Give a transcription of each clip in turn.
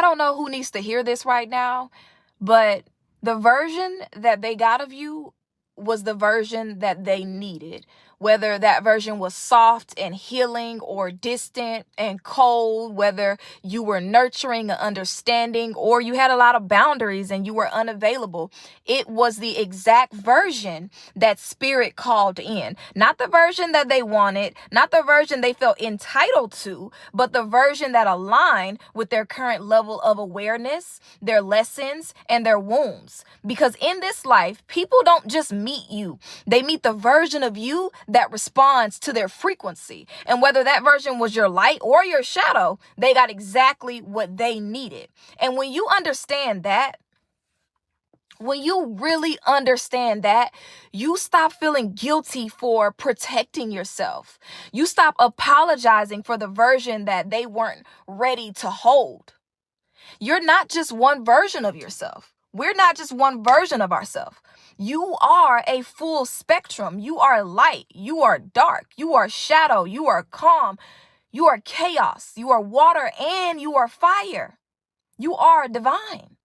I don't know who needs to hear this right now, but the version that they got of you was the version that they needed. Whether that version was soft and healing or distant and cold, whether you were nurturing and understanding or you had a lot of boundaries and you were unavailable, it was the exact version that spirit called in. Not the version that they wanted, not the version they felt entitled to, but the version that aligned with their current level of awareness, their lessons, and their wounds. Because in this life, people don't just meet you, they meet the version of you that responds to their frequency. And whether that version was your light or your shadow, they got exactly what they needed. And when you understand that, when you really understand that, you stop feeling guilty for protecting yourself. You stop apologizing for the version that they weren't ready to hold. You're not just one version of yourself. We're not just one version of ourselves. You are a full spectrum. You are light. You are dark. You are shadow. You are calm. You are chaos. You are water and you are fire. You are divine.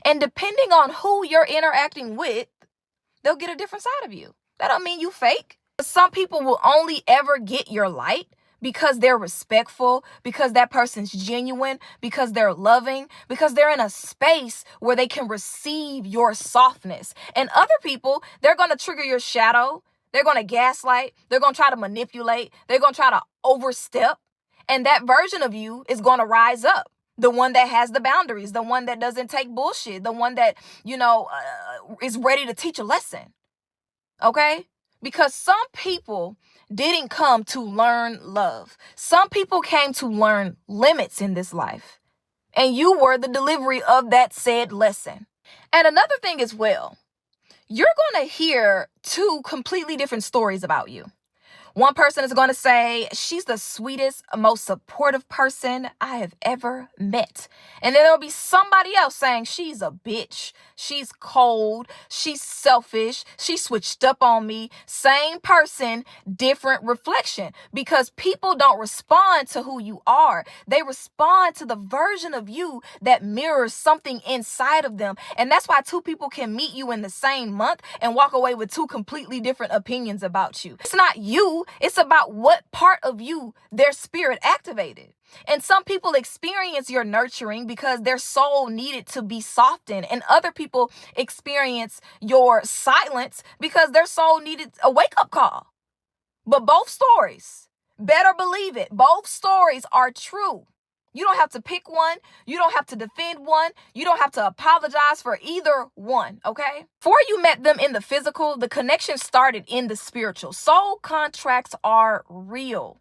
And depending on who you're interacting with, they'll get a different side of you. That don't mean you fake. Some people will only ever get your light because they're respectful, because that person's genuine, because they're loving, because they're in a space where they can receive your softness. And other people, they're going to trigger your shadow. They're going to gaslight. They're going to try to manipulate. They're going to try to overstep. And that version of you is going to rise up. The one that has the boundaries, the one that doesn't take bullshit, the one that, is ready to teach a lesson. Okay? Because some people didn't come to learn love. Some people came to learn limits in this life. And you were the delivery of that said lesson. And another thing as well, you're going to hear two completely different stories about you. One person is going to say, she's the sweetest, most supportive person I have ever met. And then there'll be somebody else saying, she's a bitch. She's cold. She's selfish. She switched up on me. Same person, different reflection. Because people don't respond to who you are. They respond to the version of you that mirrors something inside of them. And that's why two people can meet you in the same month and walk away with two completely different opinions about you. It's not you. It's about what part of you their spirit activated. And some people experience your nurturing because their soul needed to be softened. And other people experience your silence because their soul needed a wake-up call. But both stories, better believe it, both stories are true. You don't have to pick one. You don't have to defend one. You don't have to apologize for either one, okay? Before you met them in the physical, the connection started in the spiritual. Soul contracts are real.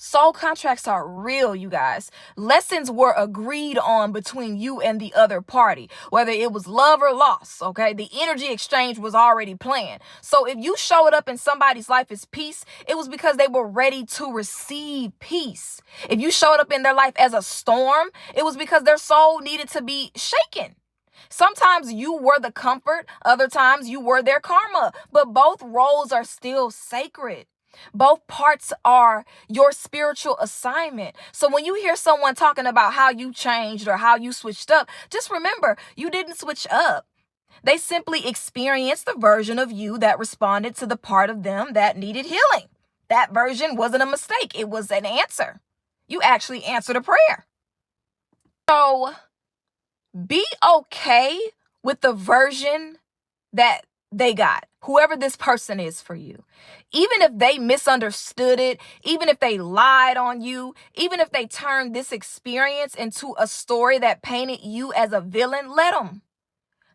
Soul contracts are real, you guys. Lessons were agreed on between you and the other party, whether it was love or loss, okay? The energy exchange was already planned. So if you showed up in somebody's life as peace, it was because they were ready to receive peace. If you showed up in their life as a storm, it was because their soul needed to be shaken. Sometimes you were the comfort, other times you were their karma, but both roles are still sacred. Both parts are your spiritual assignment. So when you hear someone talking about how you changed or how you switched up, just remember, you didn't switch up. They simply experienced the version of you that responded to the part of them that needed healing. That version wasn't a mistake. It was an answer. You actually answered a prayer. So be okay with the version that they got, whoever this person is for you. Even if they misunderstood it, even if they lied on you, even if they turned this experience into a story that painted you as a villain, let them.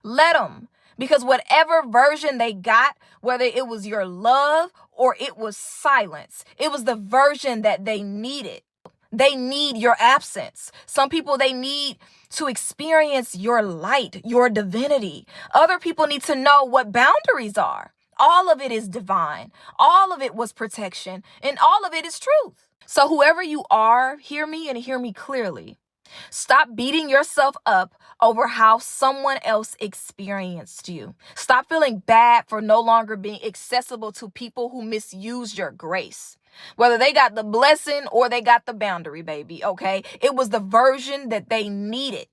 Let them. Because whatever version they got, whether it was your love or it was silence, it was the version that they needed. They need your absence. Some people, they need to experience your light, your divinity. Other people need to know what boundaries are. All of it is divine. All of it was protection. And all of it is truth. So whoever you are, hear me and hear me clearly. Stop beating yourself up over how someone else experienced you. Stop feeling bad for no longer being accessible to people who misused your grace. Whether they got the blessing or they got the boundary, baby, okay? It was the version that they needed.